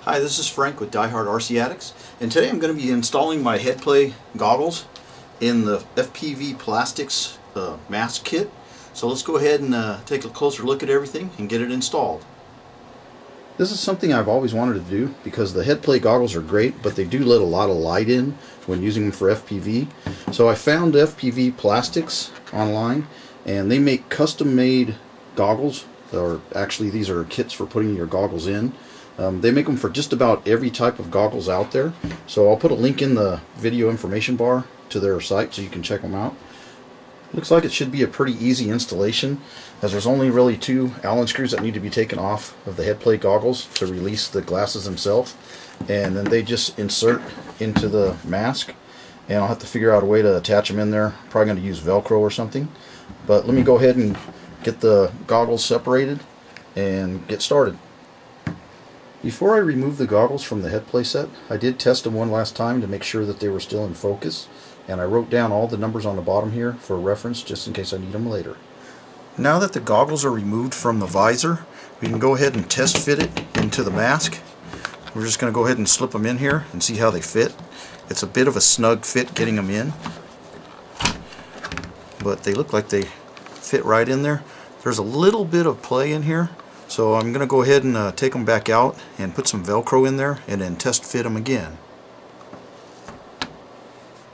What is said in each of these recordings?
Hi, this is Frank with DiehardRC Addicts, and today I'm going to be installing my headplay goggles in the FPV plastics mask kit. So let's go ahead and take a closer look at everything and get it installed. This is something I've always wanted to do because the headplay goggles are great, but they do let a lot of light in when using them for FPV. So I found FPV plastics online, and they make custom-made goggles. Or actually, these are kits for putting your goggles in. They make them for just about every type of goggles out there. So I'll put a link in the video information bar to their site so you can check them out. Looks like it should be a pretty easy installation, as there's only really two Allen screws that need to be taken off of the headplay goggles to release the glasses themselves, and then they just insert into the mask, and I'll have to figure out a way to attach them in there. Probably going to use Velcro or something, but let me go ahead and get the goggles separated and get started. Before I remove the goggles from the headplay set, I did test them one last time to make sure that they were still in focus, and I wrote down all the numbers on the bottom here for reference just in case I need them later. Now that the goggles are removed from the visor, we can go ahead and test fit it into the mask. We're just going to go ahead and slip them in here and see how they fit. It's a bit of a snug fit getting them in, but they look like they fit right in there. There's a little bit of play in here, so I'm going to go ahead and take them back out and put some Velcro in there and then test fit them again.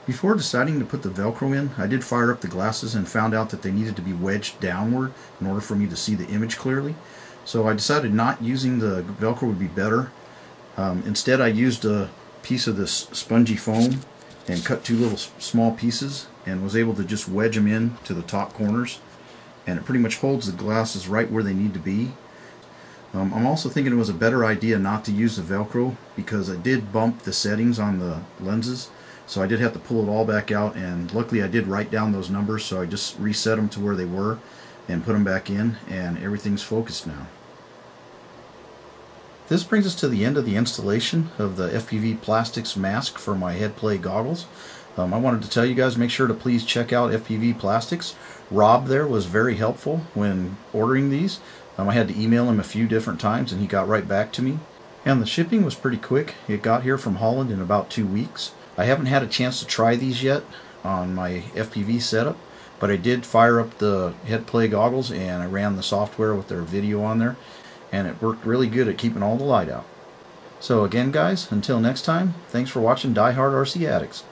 Before deciding to put the Velcro in, I did fire up the glasses and found out that they needed to be wedged downward in order for me to see the image clearly. So I decided not using the Velcro would be better. Instead, I used a piece of this spongy foam and cut two little small pieces and was able to just wedge them in to the top corners, and it pretty much holds the glasses right where they need to be. I'm also thinking it was a better idea not to use the Velcro because I did bump the settings on the lenses, so I did have to pull it all back out, and luckily I did write down those numbers, so I just reset them to where they were and put them back in, and everything's focused now. This brings us to the end of the installation of the FPV plastics mask for my headplay goggles. I wanted to tell you guys, make sure to please check out FPV Plastics. Rob there was very helpful when ordering these. I had to email him a few different times and he got right back to me. And the shipping was pretty quick. It got here from Holland in about 2 weeks. I haven't had a chance to try these yet on my FPV setup, but I did fire up the headplay goggles and I ran the software with their video on there, and it worked really good at keeping all the light out. So again guys, until next time, thanks for watching Die Hard RC Addicts.